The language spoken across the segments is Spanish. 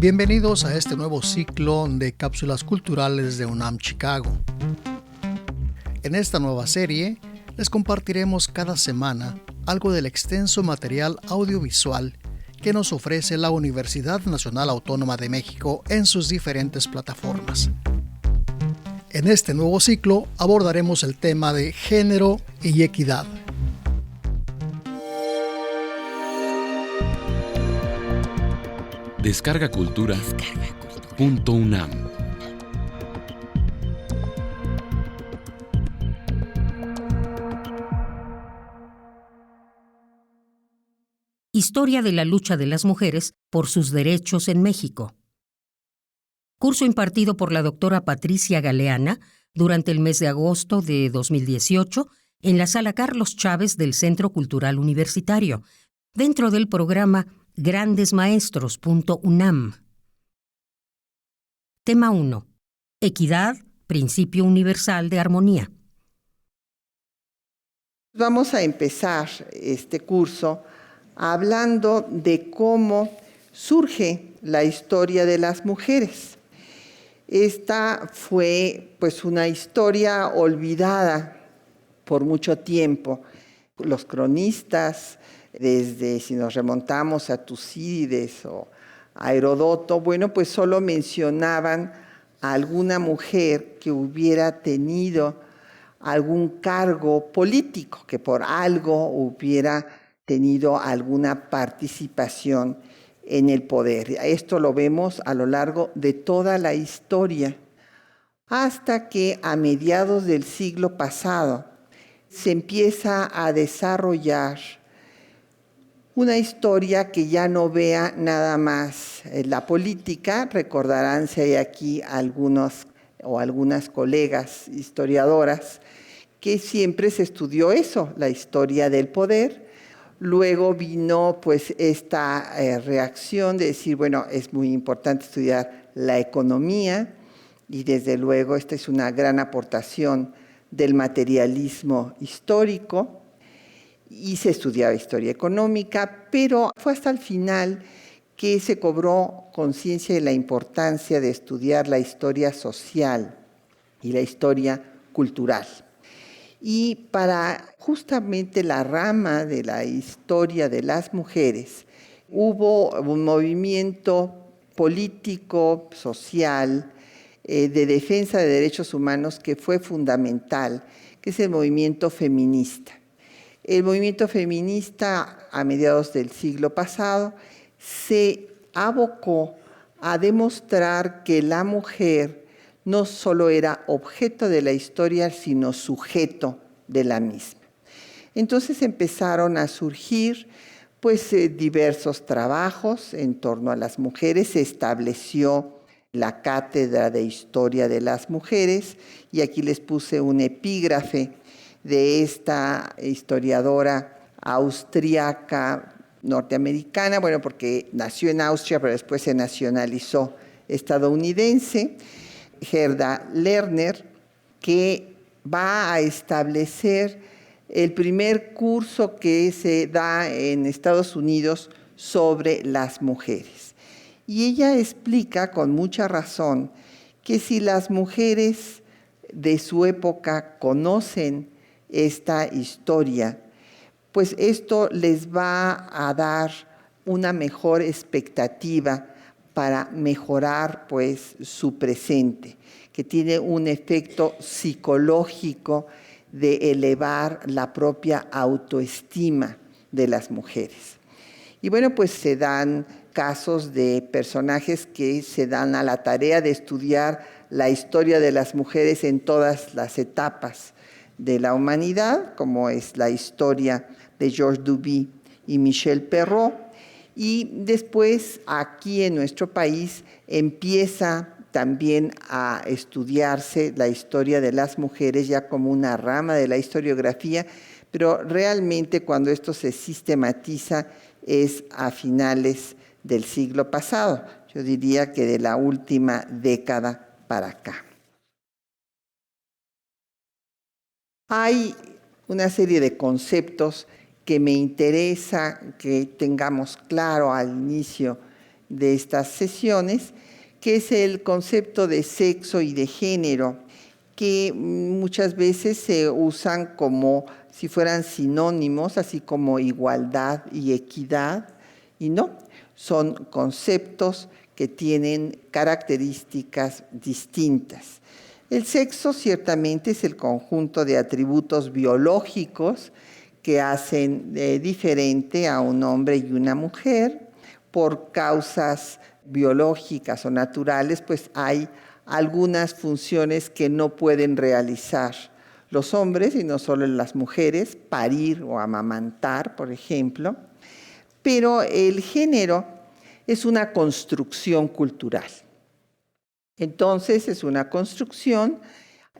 Bienvenidos a este nuevo ciclo de cápsulas culturales de UNAM Chicago. En esta nueva serie les compartiremos cada semana algo del extenso material audiovisual que nos ofrece la Universidad Nacional Autónoma de México en sus diferentes plataformas. En este nuevo ciclo abordaremos el tema de género y equidad. Descarga Cultura. .unam. Historia de la lucha de las mujeres por sus derechos en México. Curso impartido por la doctora Patricia Galeana durante el mes de agosto de 2018 en la Sala Carlos Chávez del Centro Cultural Universitario, dentro del programa grandesmaestros.unam. Tema 1. Equidad, principio universal de armonía. Vamos a empezar este curso hablando de cómo surge la historia de las mujeres. Esta fue una historia olvidada por mucho tiempo. Los cronistas, desde si nos remontamos a Tucídides o a Heródoto, solo mencionaban a alguna mujer que hubiera tenido algún cargo político, que por algo hubiera tenido alguna participación en el poder. Esto lo vemos a lo largo de toda la historia, hasta que a mediados del siglo pasado se empieza a desarrollar una historia que ya no vea nada más la política. Recordarán si hay aquí algunos o algunas colegas historiadoras que siempre se estudió eso, la historia del poder. Luego vino esta reacción de decir, es muy importante estudiar la economía, y desde luego esta es una gran aportación del materialismo histórico, y se estudiaba historia económica, pero fue hasta el final que se cobró conciencia de la importancia de estudiar la historia social y la historia cultural. Y para justamente la rama de la historia de las mujeres, hubo un movimiento político, social, de defensa de derechos humanos que fue fundamental, que es el movimiento feminista. El movimiento feminista a mediados del siglo pasado se abocó a demostrar que la mujer no solo era objeto de la historia, sino sujeto de la misma. Entonces empezaron a surgir diversos trabajos en torno a las mujeres. Se estableció la Cátedra de Historia de las Mujeres, y aquí les puse un epígrafe de esta historiadora austríaca norteamericana, porque nació en Austria, pero después se nacionalizó estadounidense, Gerda Lerner, que va a establecer el primer curso que se da en Estados Unidos sobre las mujeres. Y ella explica con mucha razón que si las mujeres de su época conocen esta historia, esto les va a dar una mejor expectativa para mejorar su presente, que tiene un efecto psicológico de elevar la propia autoestima de las mujeres. Y se dan casos de personajes que se dan a la tarea de estudiar la historia de las mujeres en todas las etapas de la humanidad, como es la historia de Georges Duby y Michel Perrault. Y después aquí en nuestro país empieza también a estudiarse la historia de las mujeres ya como una rama de la historiografía, pero realmente cuando esto se sistematiza es a finales del siglo pasado, yo diría que de la última década para acá. Hay una serie de conceptos que me interesa que tengamos claro al inicio de estas sesiones, que es el concepto de sexo y de género, que muchas veces se usan como si fueran sinónimos, así como igualdad y equidad, y no, son conceptos que tienen características distintas. El sexo ciertamente es el conjunto de atributos biológicos que hacen diferente a un hombre y una mujer. Por causas biológicas o naturales, pues hay algunas funciones que no pueden realizar los hombres y no solo las mujeres, parir o amamantar, por ejemplo. Pero el género es una construcción cultural. Entonces es una construcción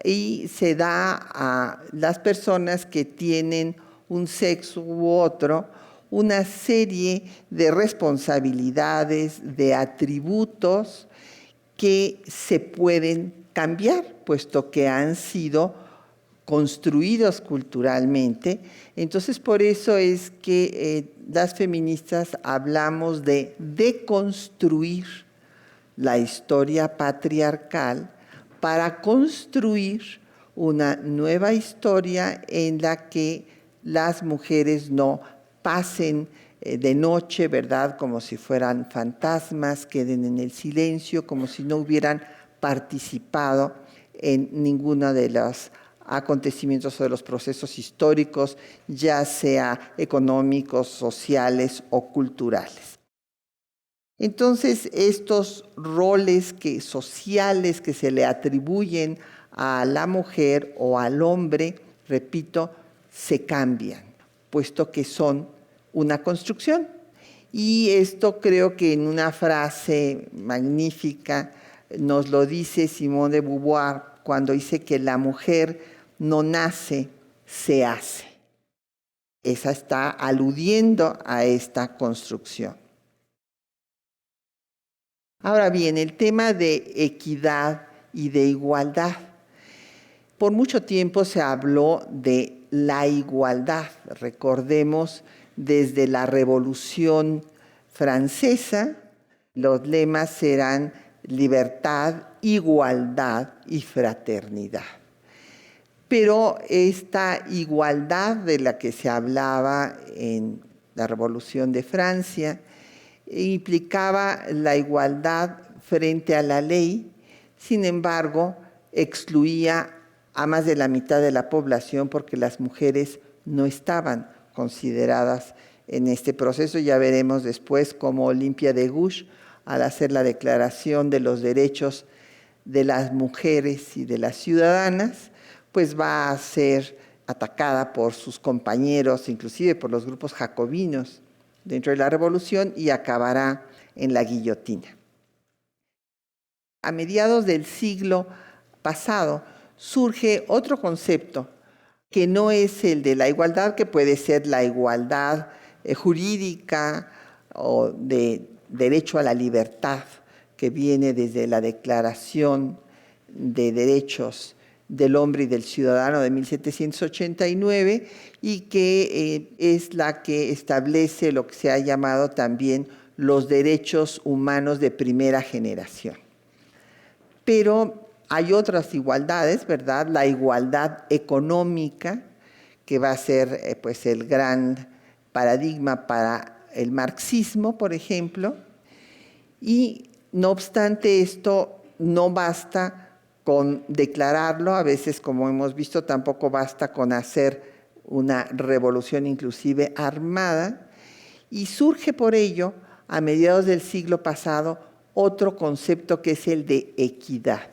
y se da a las personas que tienen un sexo u otro una serie de responsabilidades, de atributos que se pueden cambiar, puesto que han sido construidos culturalmente. Entonces, por eso es que las feministas hablamos de deconstruir la historia patriarcal para construir una nueva historia en la que las mujeres no pasen de noche, ¿verdad?, como si fueran fantasmas, queden en el silencio, como si no hubieran participado en ninguno de los acontecimientos o de los procesos históricos, ya sea económicos, sociales o culturales. Entonces, estos roles sociales que se le atribuyen a la mujer o al hombre, repito, se cambian, puesto que son una construcción. Y esto creo que en una frase magnífica nos lo dice Simone de Beauvoir cuando dice que la mujer no nace, se hace. Esa está aludiendo a esta construcción. Ahora bien, el tema de equidad y de igualdad. Por mucho tiempo se habló de la igualdad. Recordemos, desde la Revolución Francesa, los lemas eran libertad, igualdad y fraternidad. Pero esta igualdad de la que se hablaba en la Revolución de Francia implicaba la igualdad frente a la ley, sin embargo, excluía a más de la mitad de la población porque las mujeres no estaban consideradas en este proceso. Ya veremos después cómo Olympia de Gouges, al hacer la Declaración de los Derechos de las Mujeres y de las Ciudadanas, pues va a ser atacada por sus compañeros, inclusive por los grupos jacobinos dentro de la Revolución, y acabará en la guillotina. A mediados del siglo pasado surge otro concepto que no es el de la igualdad, que puede ser la igualdad jurídica o de derecho a la libertad, que viene desde la Declaración de Derechos del Hombre y del Ciudadano de 1789 y que es la que establece lo que se ha llamado también los derechos humanos de primera generación. Pero hay otras igualdades, ¿verdad? La igualdad económica, que va a ser pues el gran paradigma para el marxismo, por ejemplo, y no obstante esto no basta con declararlo, a veces, como hemos visto, tampoco basta con hacer una revolución inclusive armada, y surge por ello, a mediados del siglo pasado, otro concepto que es el de equidad.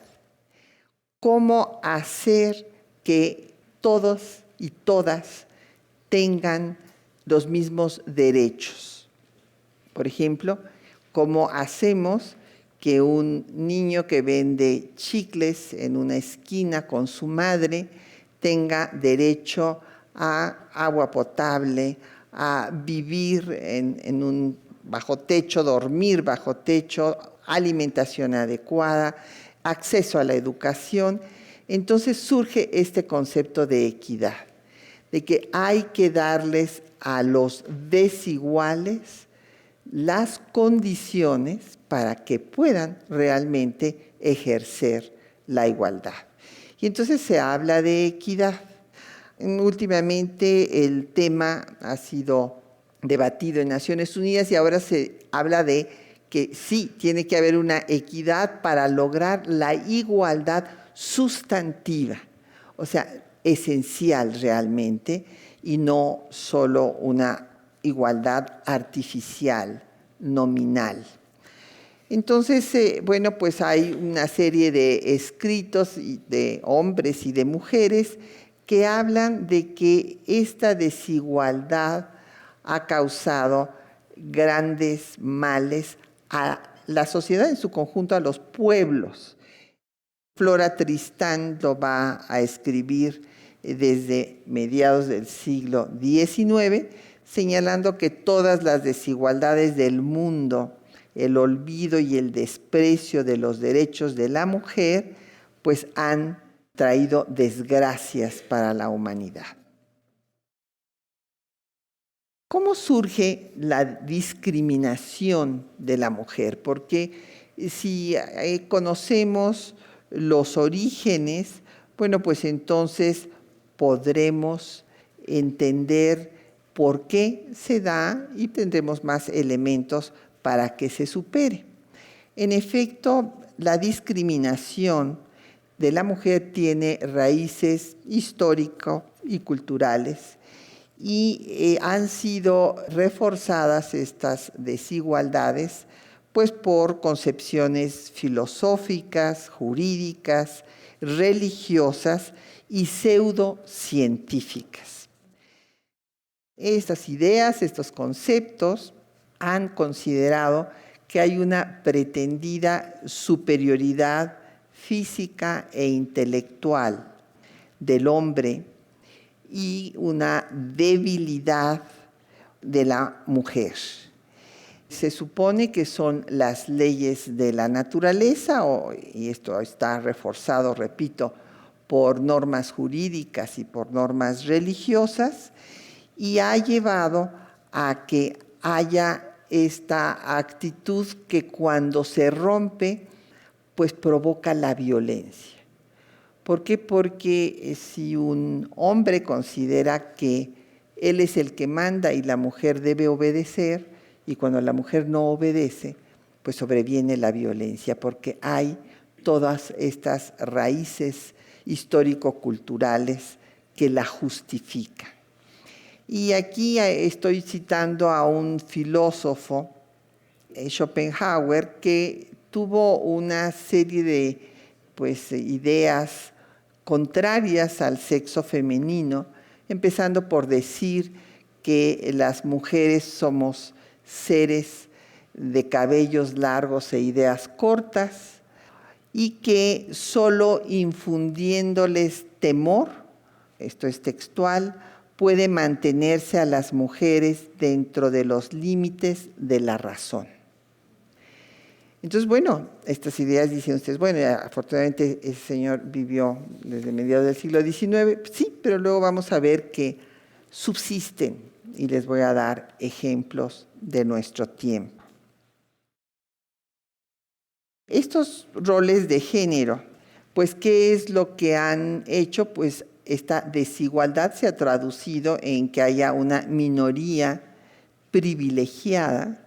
¿Cómo hacer que todos y todas tengan los mismos derechos? Por ejemplo, ¿cómo hacemos que un niño que vende chicles en una esquina con su madre tenga derecho a agua potable, a vivir en un bajo techo, dormir bajo techo, alimentación adecuada, acceso a la educación? Entonces surge este concepto de equidad, de que hay que darles a los desiguales las condiciones para que puedan realmente ejercer la igualdad. Y entonces se habla de equidad. Últimamente el tema ha sido debatido en Naciones Unidas y ahora se habla de que sí, tiene que haber una equidad para lograr la igualdad sustantiva, o sea, esencial realmente, y no solo una igualdad artificial, nominal. Entonces, bueno, pues hay una serie de escritos de hombres y de mujeres que hablan de que esta desigualdad ha causado grandes males a la sociedad en su conjunto, a los pueblos. Flora Tristán lo va a escribir desde mediados del siglo XIX, señalando que todas las desigualdades del mundo, el olvido y el desprecio de los derechos de la mujer, pues han traído desgracias para la humanidad. ¿Cómo surge la discriminación de la mujer? Porque si conocemos los orígenes, bueno, pues entonces podremos entender por qué se da y tendremos más elementos para que se supere. En efecto, la discriminación de la mujer tiene raíces históricas y culturales y han sido reforzadas estas desigualdades pues por concepciones filosóficas, jurídicas, religiosas y pseudocientíficas. Estas ideas, estos conceptos han considerado que hay una pretendida superioridad física e intelectual del hombre y una debilidad de la mujer. Se supone que son las leyes de la naturaleza, y esto está reforzado, repito, por normas jurídicas y por normas religiosas, y ha llevado a que haya esta actitud que cuando se rompe, pues provoca la violencia. ¿Por qué? Porque si un hombre considera que él es el que manda y la mujer debe obedecer, y cuando la mujer no obedece, pues sobreviene la violencia, porque hay todas estas raíces histórico-culturales que la justifican. Y aquí estoy citando a un filósofo, Schopenhauer, que tuvo una serie de ideas contrarias al sexo femenino, empezando por decir que las mujeres somos seres de cabellos largos e ideas cortas y que solo infundiéndoles temor, esto es textual, puede mantenerse a las mujeres dentro de los límites de la razón. Entonces, bueno, estas ideas dicen ustedes, bueno, afortunadamente ese señor vivió desde mediados del siglo XIX, sí, pero luego vamos a ver que subsisten y les voy a dar ejemplos de nuestro tiempo. Estos roles de género, pues, ¿qué es lo que han hecho? Pues esta desigualdad se ha traducido en que haya una minoría privilegiada,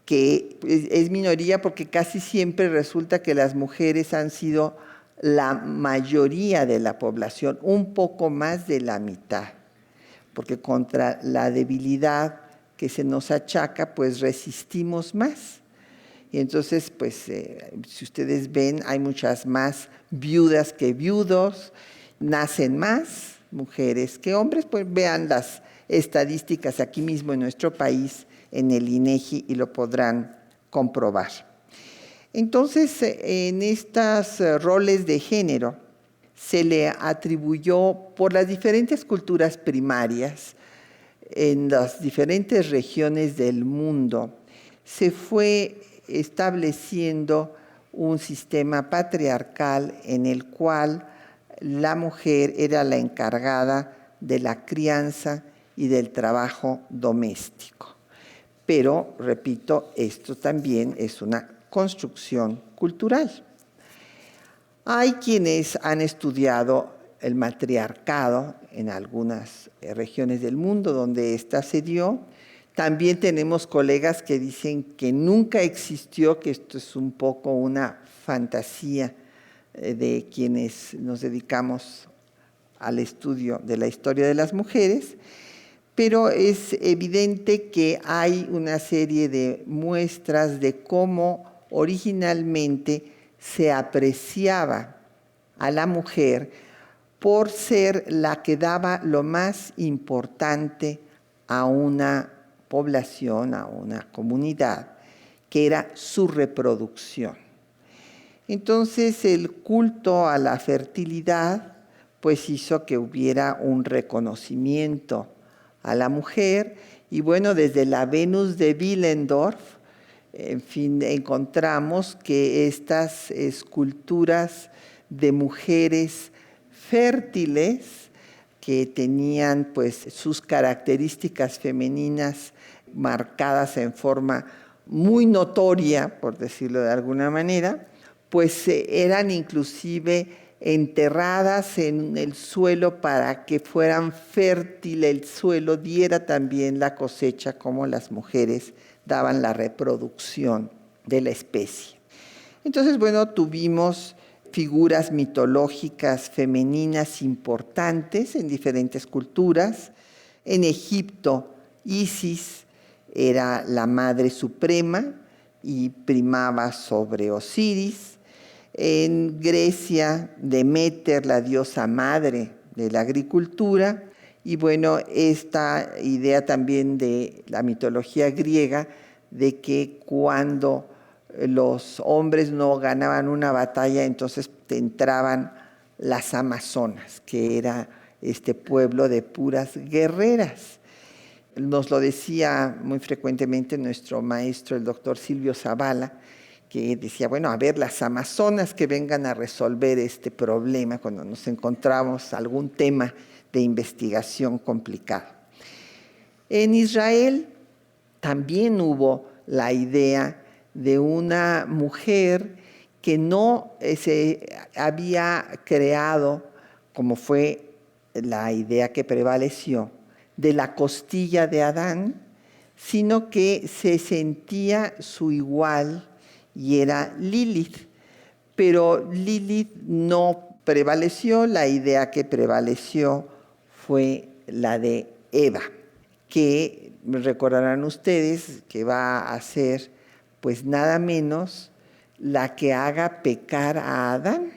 que es minoría porque casi siempre resulta que las mujeres han sido la mayoría de la población, un poco más de la mitad, porque contra la debilidad que se nos achaca, pues resistimos más. Y entonces, pues, si ustedes ven, hay muchas más viudas que viudos, nacen más mujeres que hombres, pues vean las estadísticas aquí mismo en nuestro país, en el INEGI, y lo podrán comprobar. Entonces, en estos roles de género se le atribuyó por las diferentes culturas primarias en las diferentes regiones del mundo, se fue estableciendo un sistema patriarcal en el cual la mujer era la encargada de la crianza y del trabajo doméstico. Pero, repito, esto también es una construcción cultural. Hay quienes han estudiado el matriarcado en algunas regiones del mundo donde ésta se dio. También tenemos colegas que dicen que nunca existió, que esto es un poco una fantasía de quienes nos dedicamos al estudio de la historia de las mujeres, pero es evidente que hay una serie de muestras de cómo originalmente se apreciaba a la mujer por ser la que daba lo más importante a una población, a una comunidad, que era su reproducción. Entonces el culto a la fertilidad pues hizo que hubiera un reconocimiento a la mujer, y bueno, desde la Venus de Willendorf, en fin, encontramos que estas esculturas de mujeres fértiles que tenían pues sus características femeninas marcadas en forma muy notoria, por decirlo de alguna manera, pues eran inclusive enterradas en el suelo para que fueran fértiles, el suelo diera también la cosecha como las mujeres daban la reproducción de la especie. Entonces, bueno, tuvimos figuras mitológicas femeninas importantes en diferentes culturas. En Egipto, Isis era la madre suprema y primaba sobre Osiris. En Grecia, Deméter, la diosa madre de la agricultura. Y bueno, esta idea también de la mitología griega de que cuando los hombres no ganaban una batalla, entonces entraban las amazonas, que era este pueblo de puras guerreras. Nos lo decía muy frecuentemente nuestro maestro, el doctor Silvio Zavala, que decía, bueno, a ver, las amazonas que vengan a resolver este problema cuando nos encontramos algún tema de investigación complicado. En Israel también hubo la idea de una mujer que no se había creado, como fue la idea que prevaleció, de la costilla de Adán, sino que se sentía su igual y era Lilith. Pero Lilith no prevaleció, la idea que prevaleció fue la de Eva, que recordarán ustedes que va a ser pues nada menos la que haga pecar a Adán,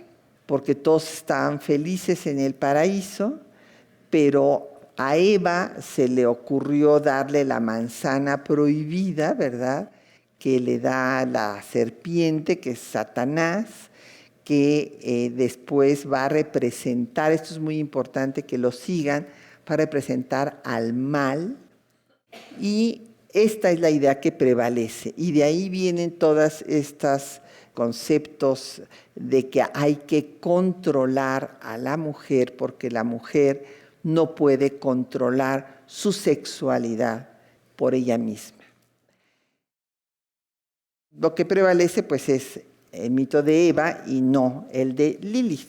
porque todos estaban felices en el paraíso, pero a Eva se le ocurrió darle la manzana prohibida, ¿verdad?, que le da la serpiente, que es Satanás, que después va a representar, esto es muy importante que lo sigan, va a representar al mal, y esta es la idea que prevalece. Y de ahí vienen todos estos conceptos de que hay que controlar a la mujer, porque la mujer no puede controlar su sexualidad por ella misma. Lo que prevalece pues es el mito de Eva y no el de Lilith.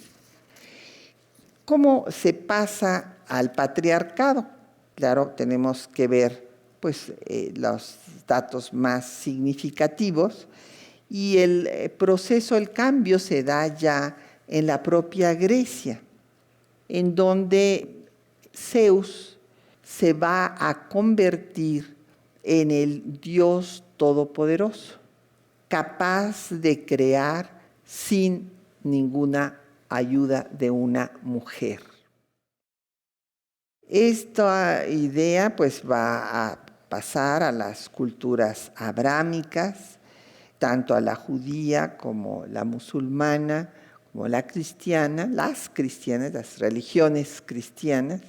¿Cómo se pasa al patriarcado? Claro, tenemos que ver pues, los datos más significativos, y el proceso, el cambio se da ya en la propia Grecia, en donde Zeus se va a convertir en el Dios Todopoderoso, capaz de crear sin ninguna ayuda de una mujer. Esta idea pues va a pasar a las culturas abrámicas, tanto a la judía como la musulmana, como la cristiana, las cristianas, las religiones cristianas,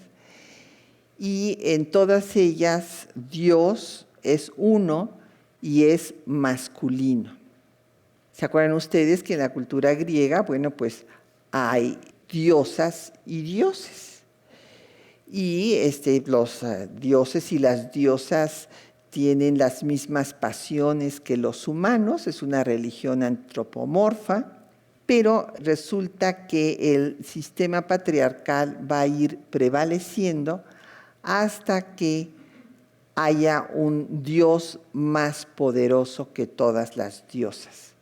y en todas ellas Dios es uno y es masculino. ¿Se acuerdan ustedes que en la cultura griega, bueno, pues hay diosas y dioses? Y los dioses y las diosas tienen las mismas pasiones que los humanos, es una religión antropomorfa, pero resulta que el sistema patriarcal va a ir prevaleciendo hasta que haya un Dios más poderoso que todas las diosas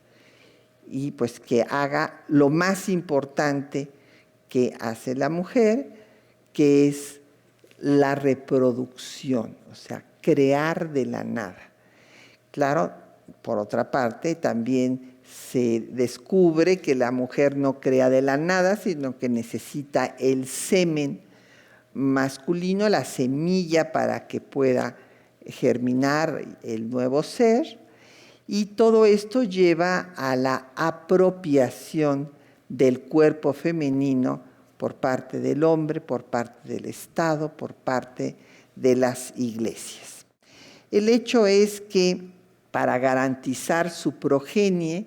y pues que haga lo más importante que hace la mujer, que es la reproducción, o sea, crear de la nada. Claro, por otra parte, también se descubre que la mujer no crea de la nada, sino que necesita el semen masculino, la semilla para que pueda germinar el nuevo ser, y todo esto lleva a la apropiación del cuerpo femenino por parte del hombre, por parte del Estado, por parte de las iglesias. El hecho es que para garantizar su progenie,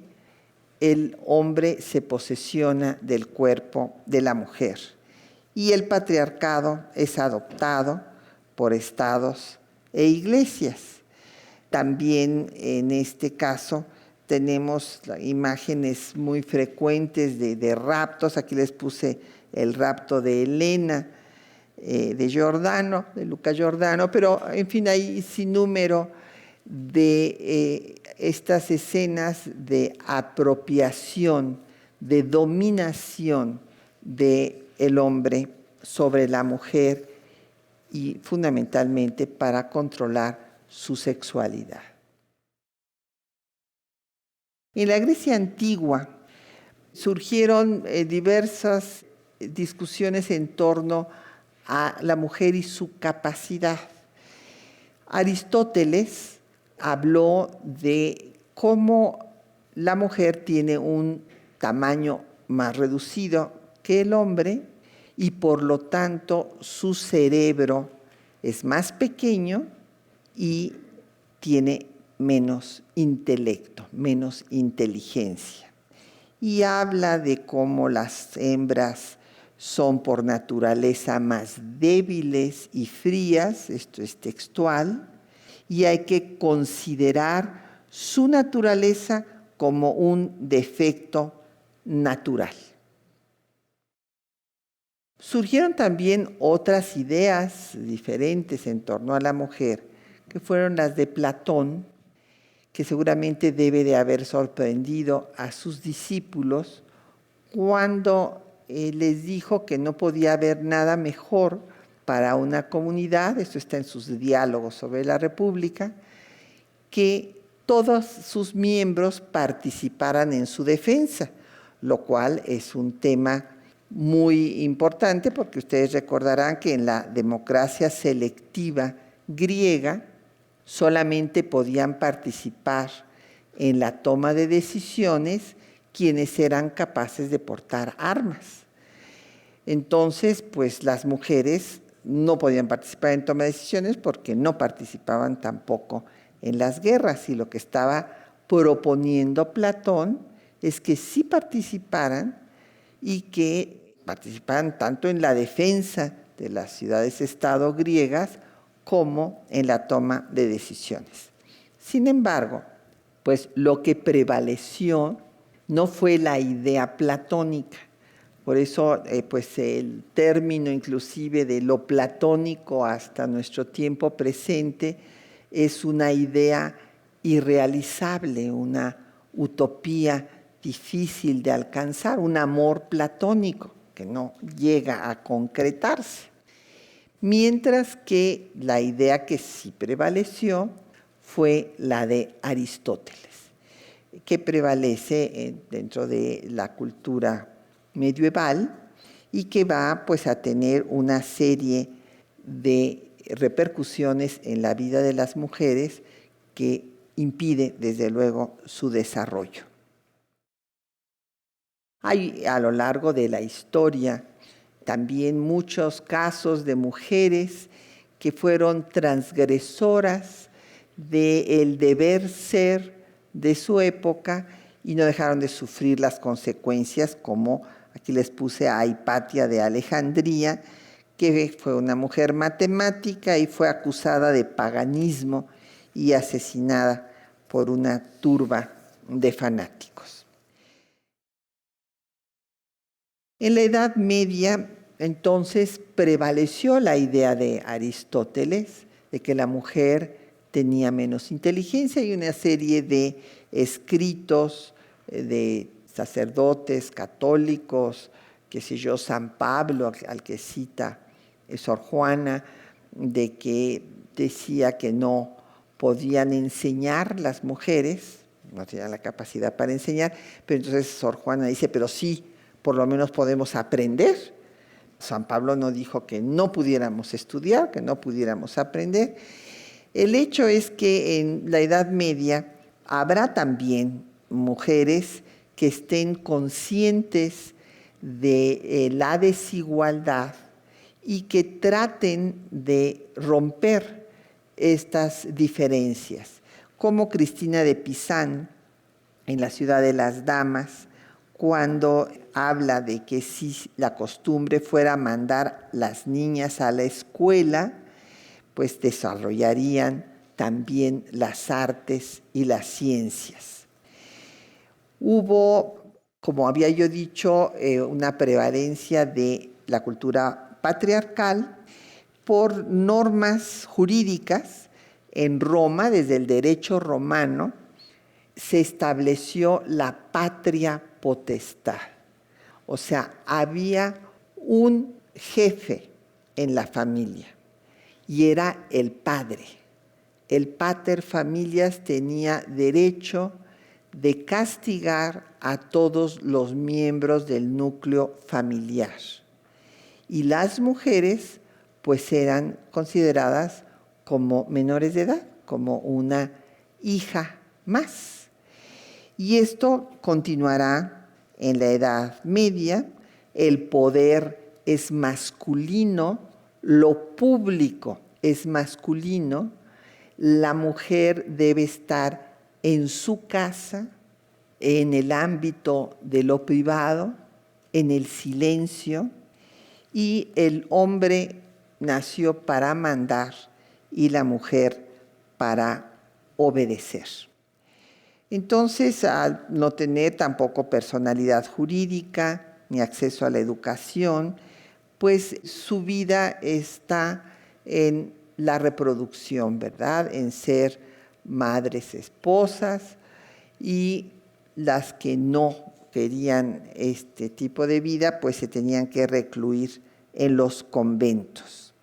el hombre se posesiona del cuerpo de la mujer y el patriarcado es adoptado por estados e iglesias. También en este caso tenemos imágenes muy frecuentes de raptos. Aquí les puse el rapto de Helena, de Giordano, de Luca Giordano, pero en fin hay sin número de estas escenas de apropiación, de dominación del hombre sobre la mujer y fundamentalmente para controlar su sexualidad. En la Grecia antigua surgieron diversas discusiones en torno a la mujer y su capacidad. Aristóteles habló de cómo la mujer tiene un tamaño más reducido que el hombre y por lo tanto su cerebro es más pequeño y tiene menos intelecto, menos inteligencia. Y habla de cómo las hembras son por naturaleza más débiles y frías, esto es textual, y hay que considerar su naturaleza como un defecto natural. Surgieron también otras ideas diferentes en torno a la mujer, que fueron las de Platón, que seguramente debe de haber sorprendido a sus discípulos cuando les dijo que no podía haber nada mejor para una comunidad, esto está en sus diálogos sobre la República, que todos sus miembros participaran en su defensa, lo cual es un tema muy importante porque ustedes recordarán que en la democracia selectiva griega solamente podían participar en la toma de decisiones quienes eran capaces de portar armas. Entonces, pues las mujeres no podían participar en toma de decisiones porque no participaban tampoco en las guerras, y lo que estaba proponiendo Platón es que sí participaran y que participaran tanto en la defensa de las ciudades-estado griegas como en la toma de decisiones. Sin embargo, pues lo que prevaleció no fue la idea platónica. Por eso, pues el término inclusive de lo platónico hasta nuestro tiempo presente es una idea irrealizable, una utopía difícil de alcanzar, un amor platónico que no llega a concretarse. Mientras que la idea que sí prevaleció fue la de Aristóteles, que prevalece dentro de la cultura medieval y que va pues a tener una serie de repercusiones en la vida de las mujeres que impide desde luego su desarrollo. Hay a lo largo de la historia también muchos casos de mujeres que fueron transgresoras del deber ser de su época y no dejaron de sufrir las consecuencias, como aquí les puse a Hipatia de Alejandría, que fue una mujer matemática y fue acusada de paganismo y asesinada por una turba de fanáticos. En la Edad Media, entonces, prevaleció la idea de Aristóteles de que la mujer tenía menos inteligencia y una serie de escritos de sacerdotes católicos, qué sé yo, San Pablo, al que cita Sor Juana, de que decía que no podían enseñar las mujeres, no tenían la capacidad para enseñar, pero entonces Sor Juana dice, pero sí, por lo menos podemos aprender. San Pablo no dijo que no pudiéramos estudiar, que no pudiéramos aprender. El hecho es que en la Edad Media habrá también mujeres que estén conscientes de la desigualdad y que traten de romper estas diferencias, como Cristina de Pizán en La ciudad de las damas, cuando habla de que si la costumbre fuera mandar las niñas a la escuela, pues desarrollarían también las artes y las ciencias. Hubo, como había yo dicho, una prevalencia de la cultura patriarcal por normas jurídicas. En Roma, desde el derecho romano, se estableció la patria potestad. O sea, había un jefe en la familia y era el padre. El pater familias tenía derecho de castigar a todos los miembros del núcleo familiar. Y las mujeres pues eran consideradas como menores de edad, como una hija más. Y esto continuará en la Edad Media. El poder es masculino, lo público es masculino, la mujer debe estar en su casa, en el ámbito de lo privado, en el silencio, y el hombre nació para mandar y la mujer para obedecer. Entonces, al no tener tampoco personalidad jurídica ni acceso a la educación, pues su vida está en la reproducción, ¿verdad? En ser madres, esposas, y las que no querían este tipo de vida, pues se tenían que recluir en los conventos.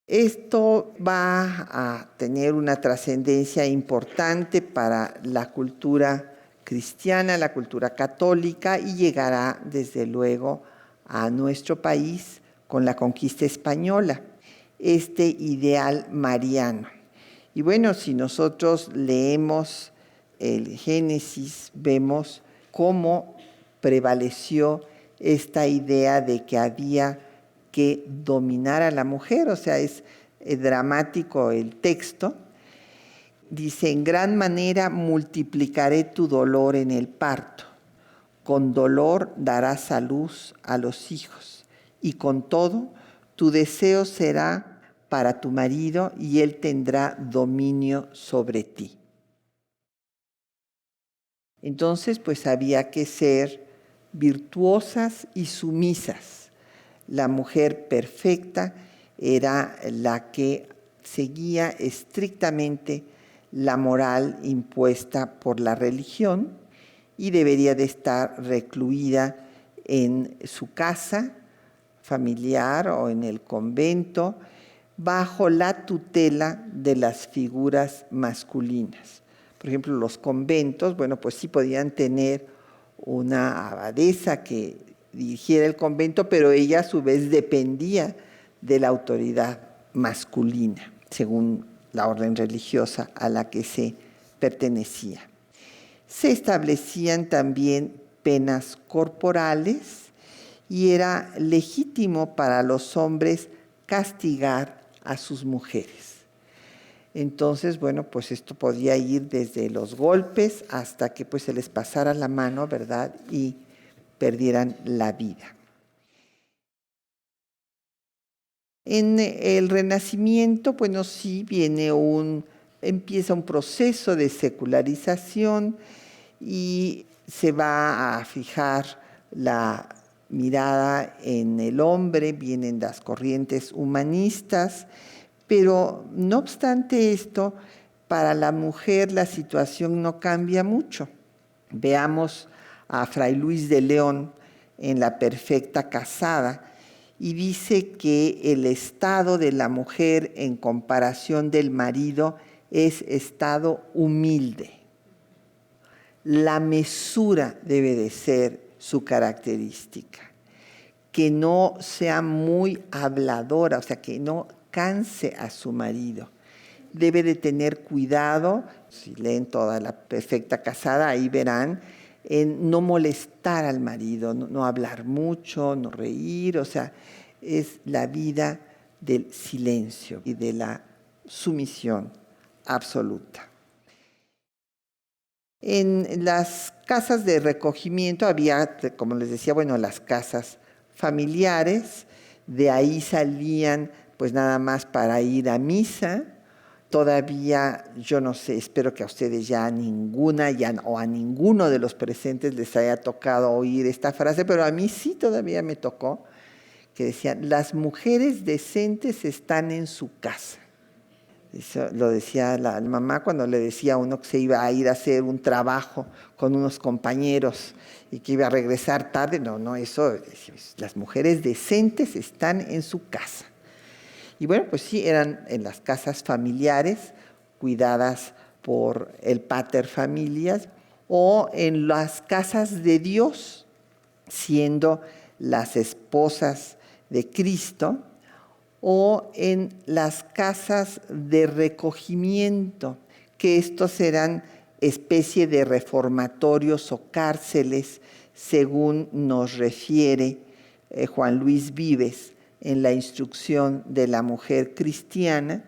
Esto va a tener una trascendencia importante para la cultura cristiana, la cultura católica, y llegará desde luego a nuestro país con la conquista española, este ideal mariano. Y bueno, si nosotros leemos el Génesis, vemos cómo prevaleció esta idea de que había que dominar a la mujer, o sea, es dramático el texto. Dice, en gran manera multiplicaré tu dolor en el parto, con dolor darás a luz a los hijos, y con todo tu deseo será para tu marido y él tendrá dominio sobre ti. Entonces, pues había que ser virtuosas y sumisas. La mujer perfecta era la que seguía estrictamente la moral impuesta por la religión y debería de estar recluida en su casa familiar o en el convento bajo la tutela de las figuras masculinas. Por ejemplo, los conventos, bueno, pues sí podían tener una abadesa que dirigiera el convento, pero ella a su vez dependía de la autoridad masculina, según la orden religiosa a la que se pertenecía. Se establecían también penas corporales y era legítimo para los hombres castigar a sus mujeres. Entonces, bueno, pues esto podía ir desde los golpes hasta que pues se les pasara la mano, ¿verdad? Y perdieran la vida. En el Renacimiento, bueno, sí empieza un proceso de secularización y se va a fijar la mirada en el hombre, vienen las corrientes humanistas, pero no obstante esto, para la mujer la situación no cambia mucho. Veamos a Fray Luis de León en La Perfecta Casada, y dice que el estado de la mujer en comparación del marido es estado humilde. La mesura debe de ser su característica, que no sea muy habladora, o sea, que no canse a su marido. Debe de tener cuidado, si leen toda La Perfecta Casada, ahí verán, en no molestar al marido, no hablar mucho, no reír, o sea, es la vida del silencio y de la sumisión absoluta. En las casas de recogimiento había, como les decía, bueno, las casas familiares, de ahí salían pues nada más para ir a misa. Todavía, yo no sé, espero que a ustedes ya o a ninguno de los presentes les haya tocado oír esta frase, pero a mí sí todavía me tocó, que decían, las mujeres decentes están en su casa. Eso lo decía la mamá cuando le decía a uno que se iba a ir a hacer un trabajo con unos compañeros y que iba a regresar tarde. No, eso, las mujeres decentes están en su casa. Y bueno, pues sí, eran en las casas familiares, cuidadas por el pater familias, o en las casas de Dios, siendo las esposas de Cristo, o en las casas de recogimiento, que estos eran especie de reformatorios o cárceles, según nos refiere Juan Luis Vives en la instrucción de la mujer cristiana,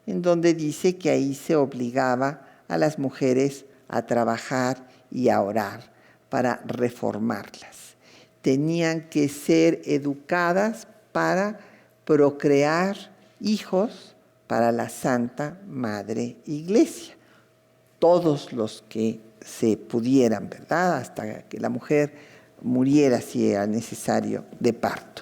en donde dice que ahí se obligaba a las mujeres a trabajar y a orar para reformarlas. Tenían que ser educadas para procrear hijos para la Santa Madre Iglesia. Todos los que se pudieran, ¿verdad? Hasta que la mujer muriera si era necesario de parto.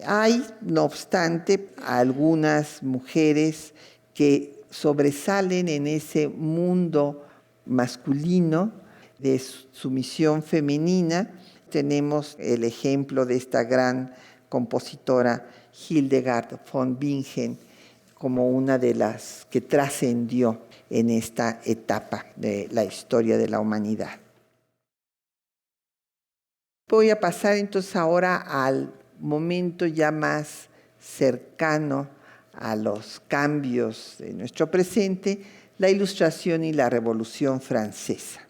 Hay, no obstante, algunas mujeres que sobresalen en ese mundo masculino de sumisión femenina. Tenemos el ejemplo de esta gran compositora Hildegard von Bingen como una de las que trascendió en esta etapa de la historia de la humanidad. Voy a pasar entonces ahora al momento ya más cercano a los cambios de nuestro presente, la Ilustración y la Revolución Francesa.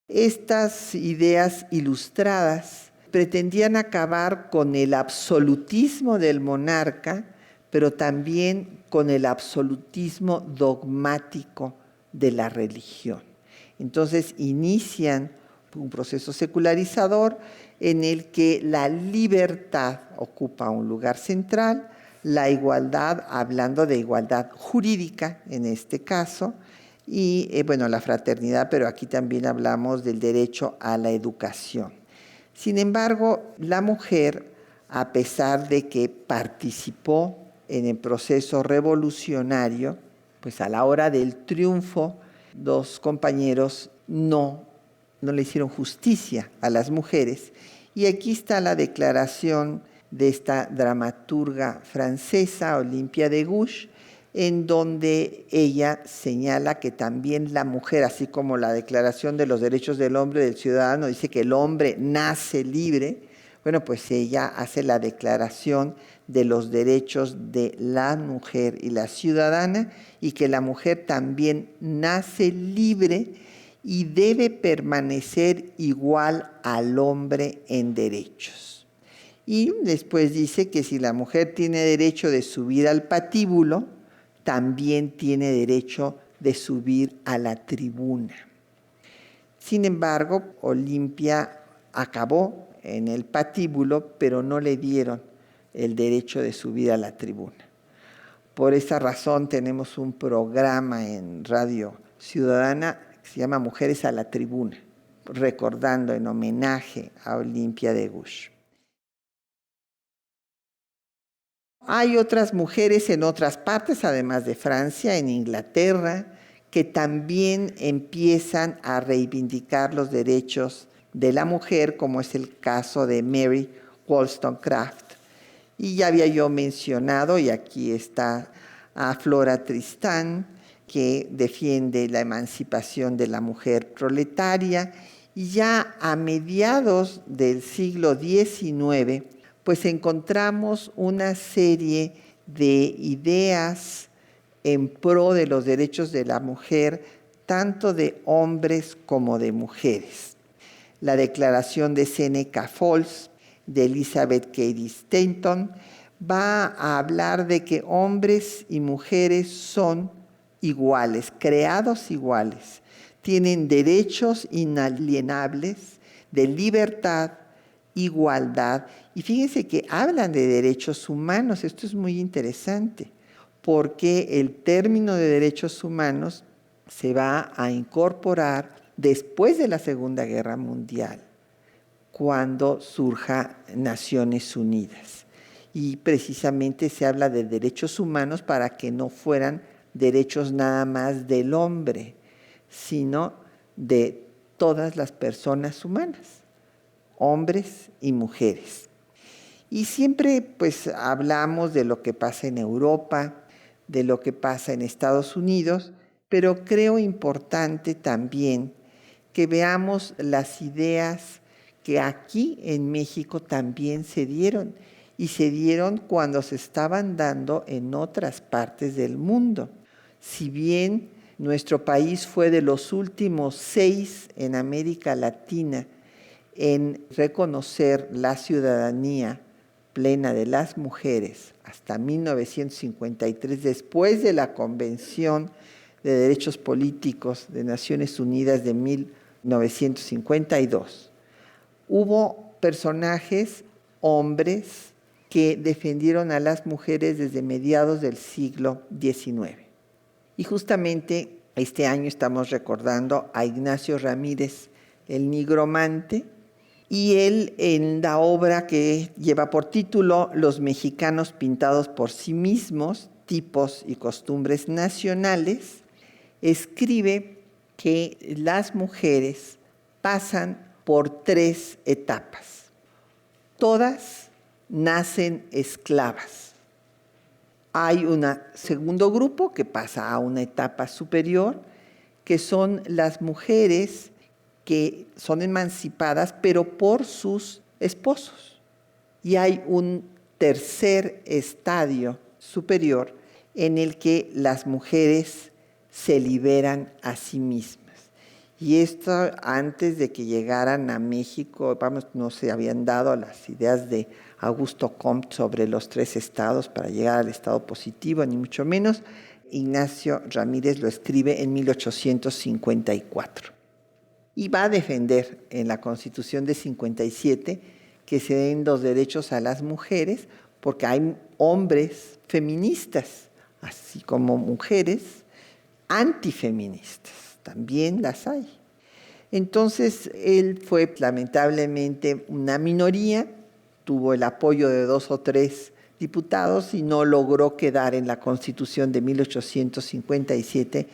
Estas ideas ilustradas pretendían acabar con el absolutismo del monarca, pero también con el absolutismo dogmático de la religión. Entonces inician un proceso secularizador en el que la libertad ocupa un lugar central, la igualdad, hablando de igualdad jurídica en este caso, y la fraternidad, pero aquí también hablamos del derecho a la educación. Sin embargo, la mujer, a pesar de que participó en el proceso revolucionario, pues a la hora del triunfo, los compañeros no le hicieron justicia a las mujeres. Y aquí está la declaración de esta dramaturga francesa, Olympia de Gouges, en donde ella señala que también la mujer, así como la Declaración de los Derechos del Hombre y del Ciudadano dice que el hombre nace libre, bueno, pues ella hace la declaración de los derechos de la mujer y la ciudadana, y que la mujer también nace libre y debe permanecer igual al hombre en derechos. Y después dice que si la mujer tiene derecho de subir al patíbulo, también tiene derecho de subir a la tribuna. Sin embargo, Olimpia acabó en el patíbulo, pero no le dieron el derecho de subir a la tribuna. Por esa razón tenemos un programa en Radio Ciudadana que se llama Mujeres a la Tribuna, recordando en homenaje a Olimpia de Gouges. Hay otras mujeres en otras partes, además de Francia, en Inglaterra, que también empiezan a reivindicar los derechos de la mujer, como es el caso de Mary Wollstonecraft. Y ya había yo mencionado, y aquí está a Flora Tristán, que defiende la emancipación de la mujer proletaria. Y ya a mediados del siglo XIX, pues encontramos una serie de ideas en pro de los derechos de la mujer, tanto de hombres como de mujeres. La Declaración de Seneca Falls, de Elizabeth Cady Stanton, va a hablar de que hombres y mujeres son iguales, creados iguales, tienen derechos inalienables de libertad, igualdad. Y fíjense que hablan de derechos humanos. Esto es muy interesante, porque el término de derechos humanos se va a incorporar después de la Segunda Guerra Mundial, cuando surja Naciones Unidas. Y precisamente se habla de derechos humanos para que no fueran derechos nada más del hombre, sino de todas las personas humanas, hombres y mujeres. Y siempre pues hablamos de lo que pasa en Europa, de lo que pasa en Estados Unidos, pero creo importante también que veamos las ideas que aquí en México también se dieron, y se dieron cuando se estaban dando en otras partes del mundo. Si bien nuestro país fue de los últimos 6 en América Latina en reconocer la ciudadanía plena de las mujeres hasta 1953, después de la Convención de Derechos Políticos de Naciones Unidas de 1952, hubo personajes, hombres, que defendieron a las mujeres desde mediados del siglo XIX. Y justamente este año estamos recordando a Ignacio Ramírez, el nigromante, y él en la obra que lleva por título Los mexicanos pintados por sí mismos, tipos y costumbres nacionales, escribe que las mujeres pasan por 3 etapas. Todas nacen esclavas. Hay un segundo grupo que pasa a una etapa superior, que son las mujeres que son emancipadas, pero por sus esposos. Y hay un tercer estadio superior en el que las mujeres se liberan a sí mismas. Y esto antes de que llegaran a México, no se habían dado las ideas de Augusto Comte sobre los 3 estados para llegar al estado positivo, ni mucho menos. Ignacio Ramírez lo escribe en 1854. Y va a defender en la Constitución de 57 que se den los derechos a las mujeres, porque hay hombres feministas, así como mujeres antifeministas. También las hay. Entonces, él fue lamentablemente una minoría, tuvo el apoyo de 2 o 3 diputados y no logró quedar en la Constitución de 1857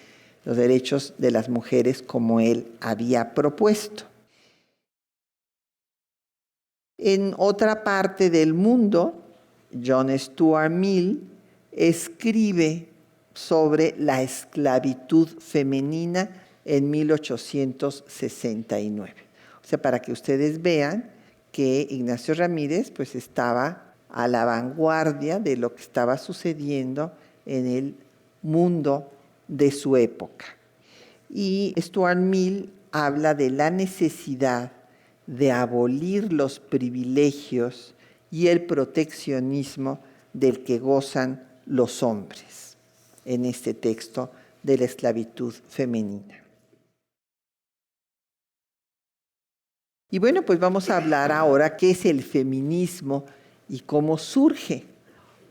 los derechos de las mujeres como él había propuesto. En otra parte del mundo, John Stuart Mill escribe sobre la esclavitud femenina en 1869. O sea, para que ustedes vean que Ignacio Ramírez pues estaba a la vanguardia de lo que estaba sucediendo en el mundo de su época. Y Stuart Mill habla de la necesidad de abolir los privilegios y el proteccionismo del que gozan los hombres en este texto de la esclavitud femenina. Y bueno, pues vamos a hablar ahora qué es el feminismo y cómo surge,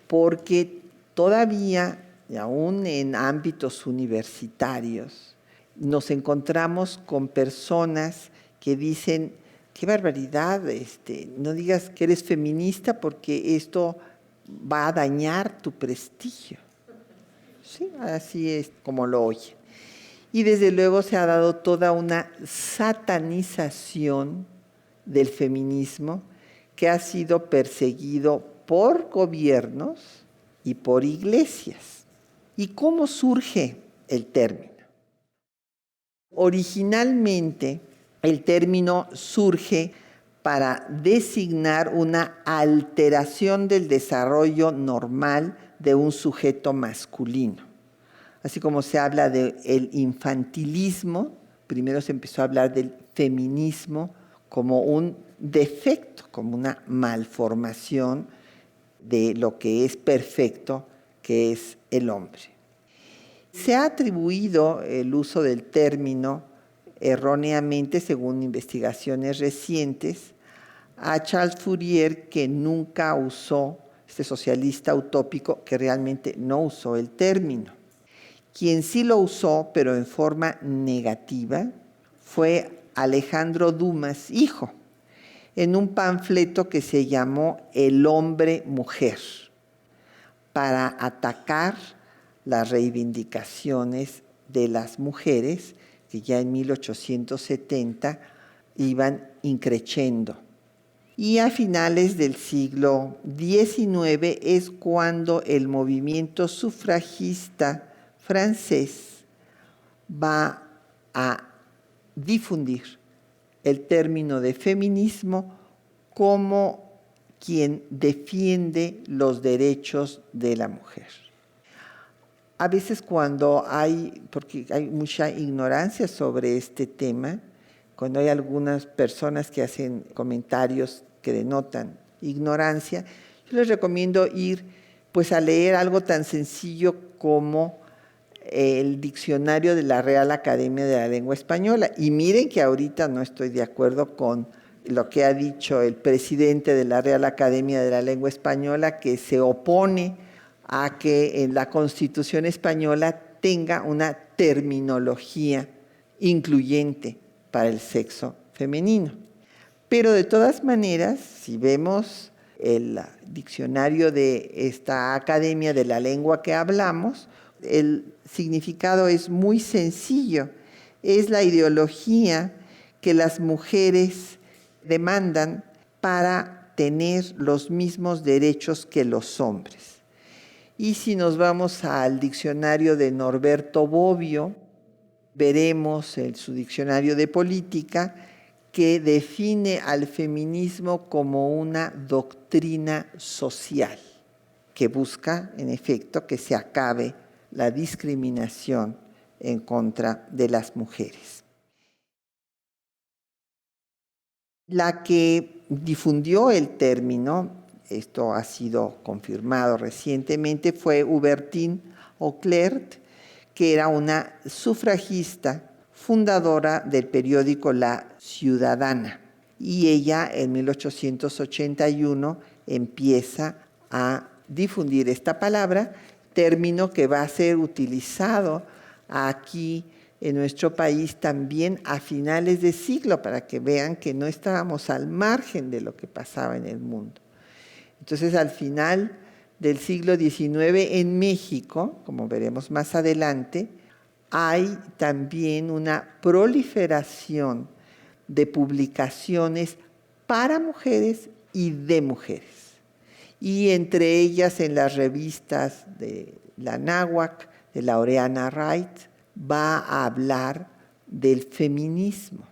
porque todavía, y aún en ámbitos universitarios, nos encontramos con personas que dicen, qué barbaridad, no digas que eres feminista porque esto va a dañar tu prestigio. Sí, así es como lo oyen. Y desde luego se ha dado toda una satanización del feminismo que ha sido perseguido por gobiernos y por iglesias. ¿Y cómo surge el término? Originalmente, el término surge para designar una alteración del desarrollo normal de un sujeto masculino. Así como se habla del infantilismo, primero se empezó a hablar del feminismo como un defecto, como una malformación de lo que es perfecto, que es el hombre. Se ha atribuido el uso del término erróneamente, según investigaciones recientes, a Charles Fourier, que nunca usó, este socialista utópico, que realmente no usó el término. Quien sí lo usó, pero en forma negativa, fue Alejandro Dumas, hijo, en un panfleto que se llamó El hombre-mujer, para atacar las reivindicaciones de las mujeres que ya en 1870 iban increciendo. Y a finales del siglo XIX es cuando el movimiento sufragista francés va a difundir el término de feminismo como quien defiende los derechos de la mujer. A veces porque hay mucha ignorancia sobre este tema, cuando hay algunas personas que hacen comentarios que denotan ignorancia, yo les recomiendo ir pues a leer algo tan sencillo como el diccionario de la Real Academia de la Lengua Española. Y miren que ahorita no estoy de acuerdo con lo que ha dicho el presidente de la Real Academia de la Lengua Española, que se opone a que en la Constitución española tenga una terminología incluyente para el sexo femenino. Pero de todas maneras, si vemos el diccionario de esta academia de la lengua que hablamos, el significado es muy sencillo. Es la ideología que las mujeres demandan para tener los mismos derechos que los hombres. Y si nos vamos al diccionario de Norberto Bobbio, veremos en su diccionario de política que define al feminismo como una doctrina social que busca, en efecto, que se acabe la discriminación en contra de las mujeres. La que difundió el término, esto ha sido confirmado recientemente, fue Hubertine Auclert, que era una sufragista fundadora del periódico La Ciudadana. Y ella en 1881 empieza a difundir esta palabra, término que va a ser utilizado aquí en nuestro país también a finales de siglo, para que vean que no estábamos al margen de lo que pasaba en el mundo. Entonces, al final del siglo XIX en México, como veremos más adelante, hay también una proliferación de publicaciones para mujeres y de mujeres. Y entre ellas en las revistas de la Náhuac, de Laureana Wright, va a hablar del feminismo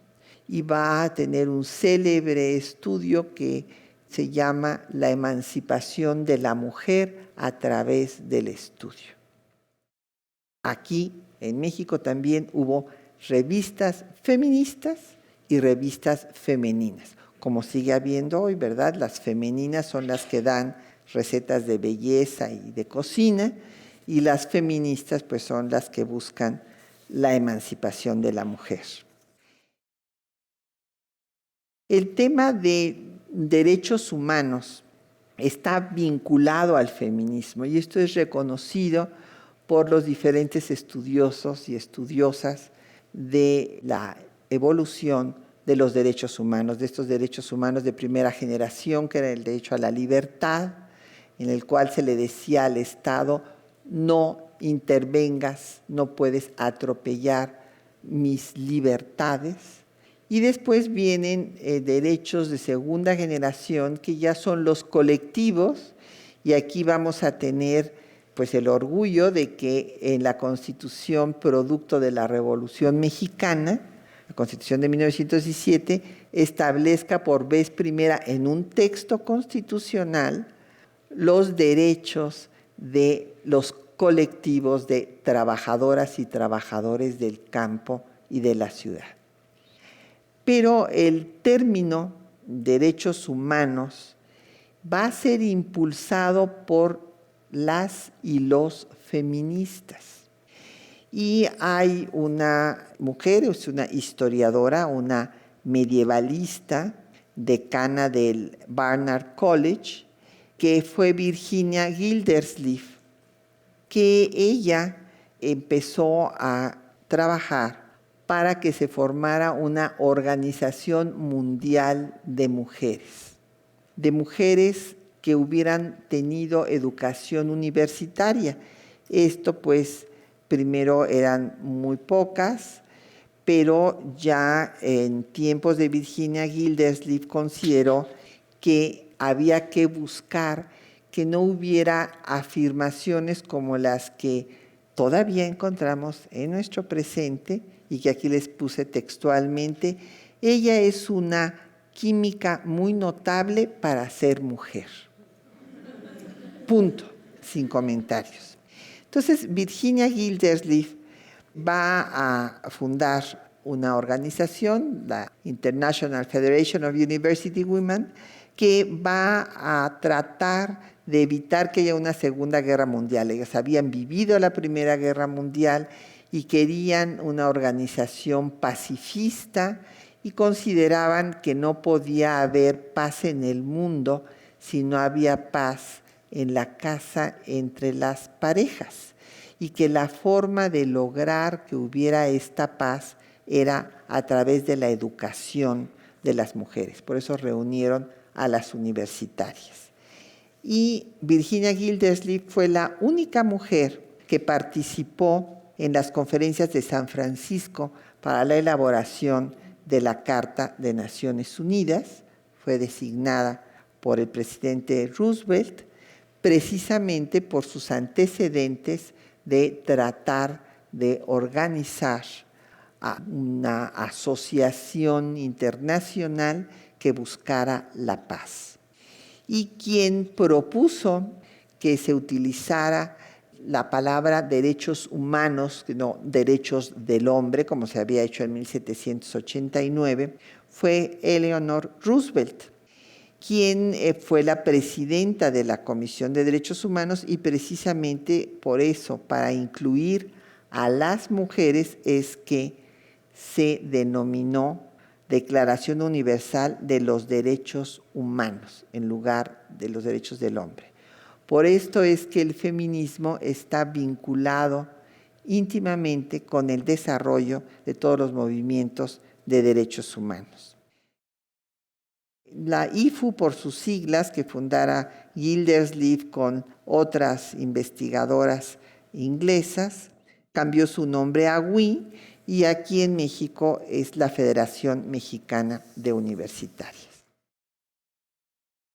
y va a tener un célebre estudio que se llama La emancipación de la mujer a través del estudio. Aquí en México también hubo revistas feministas y revistas femeninas, como sigue habiendo hoy, ¿verdad? Las femeninas son las que dan recetas de belleza y de cocina, y las feministas pues son las que buscan la emancipación de la mujer. El tema de derechos humanos está vinculado al feminismo y esto es reconocido por los diferentes estudiosos y estudiosas de la evolución de los derechos humanos, de estos derechos humanos de primera generación, que era el derecho a la libertad, en el cual se le decía al Estado: no intervengas, no puedes atropellar mis libertades. Y después vienen derechos de segunda generación, que ya son los colectivos, y aquí vamos a tener pues el orgullo de que en la Constitución producto de la Revolución Mexicana, la Constitución de 1917, establezca por vez primera en un texto constitucional los derechos de los colectivos de trabajadoras y trabajadores del campo y de la ciudad. Pero el término derechos humanos va a ser impulsado por las y los feministas. Y hay una mujer, es una historiadora, una medievalista, decana del Barnard College, que fue Virginia Gildersleeve, que ella empezó a trabajar para que se formara una organización mundial de mujeres que hubieran tenido educación universitaria. Esto pues primero eran muy pocas, pero ya en tiempos de Virginia Gildersleeve consideró que había que buscar que no hubiera afirmaciones como las que todavía encontramos en nuestro presente y que aquí les puse textualmente. Ella es una química muy notable para ser mujer. Punto, sin comentarios. Entonces, Virginia Gildersleeve va a fundar una organización, la International Federation of University Women, que va a tratar de evitar que haya una Segunda Guerra Mundial. Ellas habían vivido la Primera Guerra Mundial y querían una organización pacifista y consideraban que no podía haber paz en el mundo si no había paz en la casa entre las parejas, y que la forma de lograr que hubiera esta paz era a través de la educación de las mujeres. Por eso reunieron a las universitarias. Y Virginia Gildersleeve fue la única mujer que participó en las conferencias de San Francisco para la elaboración de la Carta de Naciones Unidas. Fue designada por el presidente Roosevelt precisamente por sus antecedentes de tratar de organizar a una asociación internacional que buscara la paz. Y quien propuso que se utilizara la palabra derechos humanos, no derechos del hombre, como se había hecho en 1789, fue Eleanor Roosevelt, quien fue la presidenta de la Comisión de Derechos Humanos, y precisamente por eso, para incluir a las mujeres, es que se denominó Declaración Universal de los Derechos Humanos en lugar de los derechos del hombre. Por esto es que el feminismo está vinculado íntimamente con el desarrollo de todos los movimientos de derechos humanos. La IFU, por sus siglas, que fundara Gildersleeve con otras investigadoras inglesas, cambió su nombre a WI, y aquí en México es la Federación Mexicana de Universitarias.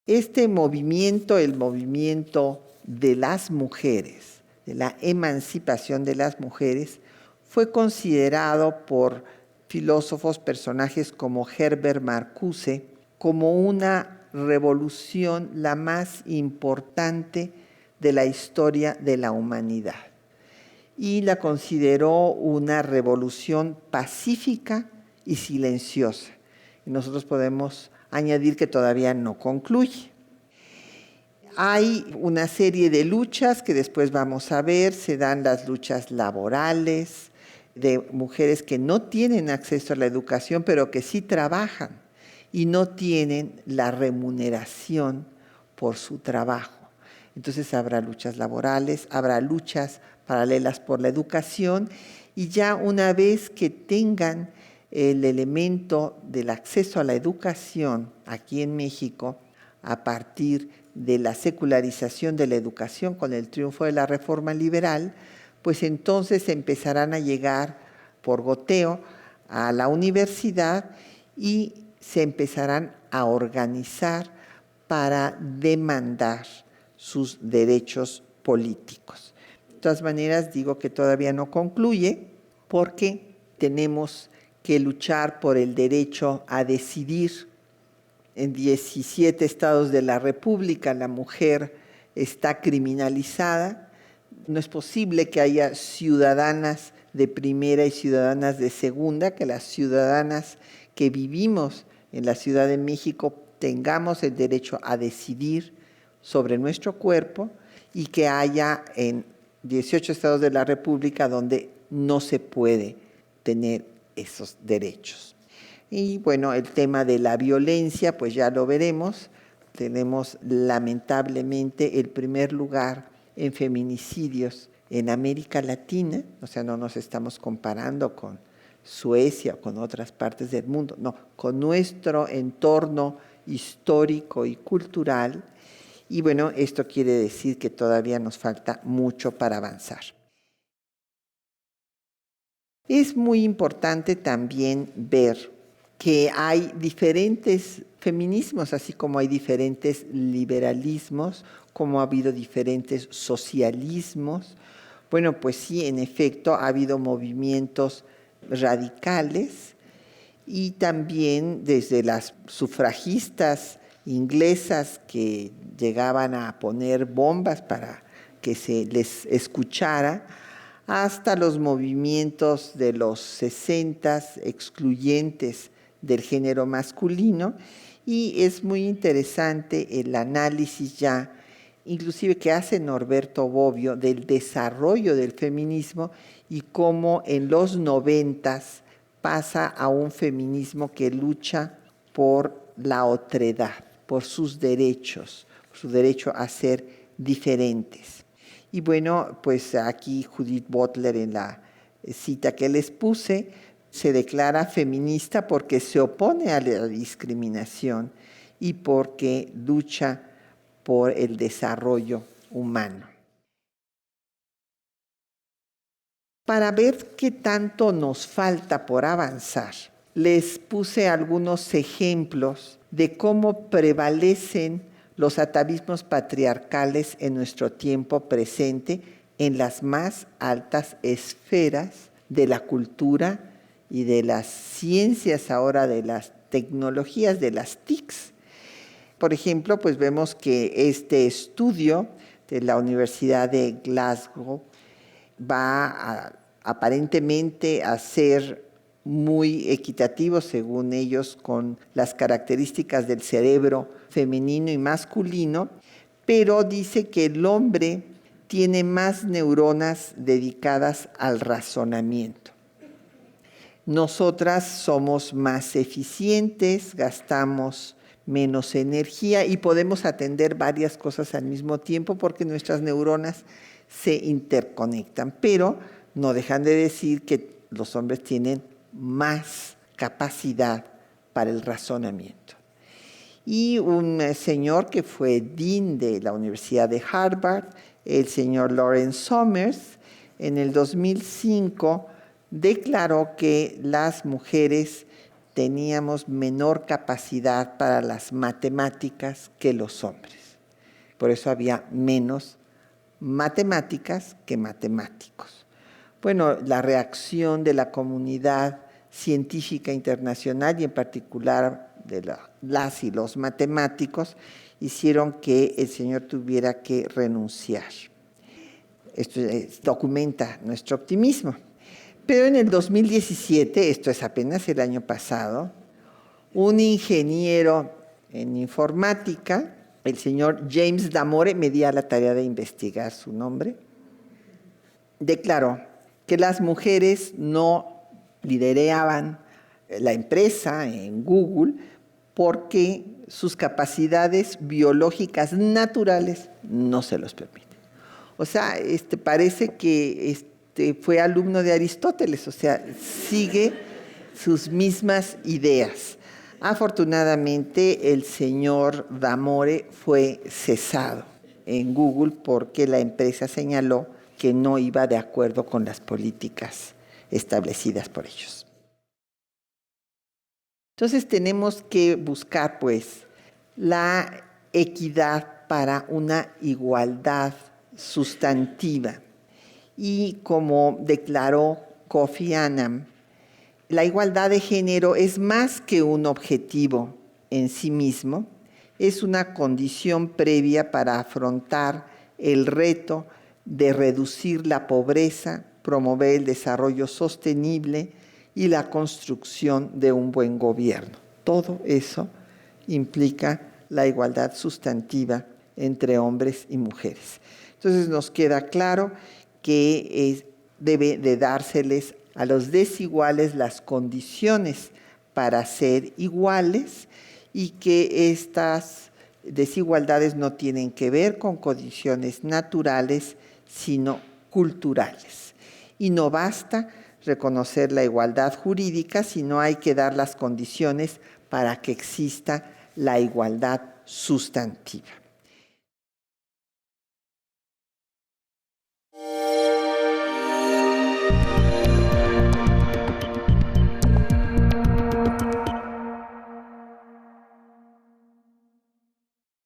Este movimiento, el movimiento de las mujeres, de la emancipación de las mujeres, fue considerado por filósofos, personajes como Herbert Marcuse, como una revolución la más importante de la historia de la humanidad. Y la consideró una revolución pacífica y silenciosa. Y nosotros podemos añadir que todavía no concluye. Hay una serie de luchas que después vamos a ver. Se dan las luchas laborales de mujeres que no tienen acceso a la educación, pero que sí trabajan y no tienen la remuneración por su trabajo. Entonces habrá luchas laborales, habrá luchas paralelas por la educación, y ya una vez que tengan el elemento del acceso a la educación aquí en México, a partir de la secularización de la educación con el triunfo de la reforma liberal, pues entonces empezarán a llegar por goteo a la universidad y se empezarán a organizar para demandar sus derechos políticos. De todas maneras, digo que todavía no concluye porque tenemos que luchar por el derecho a decidir. En 17 estados de la República la mujer está criminalizada. No es posible que haya ciudadanas de primera y ciudadanas de segunda, que las ciudadanas que vivimos en la Ciudad de México tengamos el derecho a decidir sobre nuestro cuerpo, y que haya en 18 estados de la República donde no se puede tener esos derechos. Y bueno, el tema de la violencia, pues ya lo veremos. Tenemos lamentablemente el primer lugar en feminicidios en América Latina, o sea, no nos estamos comparando con Suecia o con otras partes del mundo, no, con nuestro entorno histórico y cultural. Y bueno, esto quiere decir que todavía nos falta mucho para avanzar. Es muy importante también ver que hay diferentes feminismos, así como hay diferentes liberalismos, como ha habido diferentes socialismos. Bueno, pues sí, en efecto, ha habido movimientos radicales, y también desde las sufragistas inglesas que llegaban a poner bombas para que se les escuchara, hasta los movimientos de los 60s excluyentes del género masculino. Y es muy interesante el análisis ya, inclusive que hace Norberto Bobbio, del desarrollo del feminismo y cómo en los 90s pasa a un feminismo que lucha por la otredad, por sus derechos, por su derecho a ser diferentes. Y bueno, pues aquí Judith Butler, en la cita que les puse, se declara feminista porque se opone a la discriminación y porque lucha por el desarrollo humano. Para ver qué tanto nos falta por avanzar, les puse algunos ejemplos de cómo prevalecen los atavismos patriarcales en nuestro tiempo presente en las más altas esferas de la cultura y de las ciencias, ahora de las tecnologías, de las TICs. Por ejemplo, pues vemos que este estudio de la Universidad de Glasgow va aparentemente a ser muy equitativo, según ellos, con las características del cerebro femenino y masculino, pero dice que el hombre tiene más neuronas dedicadas al razonamiento. Nosotras somos más eficientes, gastamos menos energía y podemos atender varias cosas al mismo tiempo porque nuestras neuronas se interconectan, pero no dejan de decir que los hombres tienen más capacidad para el razonamiento. Y un señor que fue dean de la Universidad de Harvard, el señor Lawrence Summers, en el 2005 declaró que las mujeres teníamos menor capacidad para las matemáticas que los hombres. Por eso había menos matemáticas que matemáticos. Bueno, la reacción de la comunidad científica internacional y en particular de las y los matemáticos hicieron que el señor tuviera que renunciar. Esto documenta nuestro optimismo. Pero en el 2017, esto es apenas el año pasado, un ingeniero en informática, el señor James Damore, me di a la tarea de investigar su nombre, declaró que las mujeres no lideraban la empresa en Google porque sus capacidades biológicas naturales no se los permiten. O sea, parece que fue alumno de Aristóteles, o sea, sigue sus mismas ideas. Afortunadamente, el señor D'Amore fue cesado en Google porque la empresa señaló que no iba de acuerdo con las políticas establecidas por ellos. Entonces tenemos que buscar, pues, la equidad para una igualdad sustantiva. Y como declaró Kofi Annan, la igualdad de género es más que un objetivo en sí mismo, es una condición previa para afrontar el reto de reducir la pobreza, promover el desarrollo sostenible y la construcción de un buen gobierno. Todo eso implica la igualdad sustantiva entre hombres y mujeres. Entonces nos queda claro que debe de dárseles a los desiguales las condiciones para ser iguales y que estas desigualdades no tienen que ver con condiciones naturales, sino culturales. Y no basta reconocer la igualdad jurídica, sino hay que dar las condiciones para que exista la igualdad sustantiva.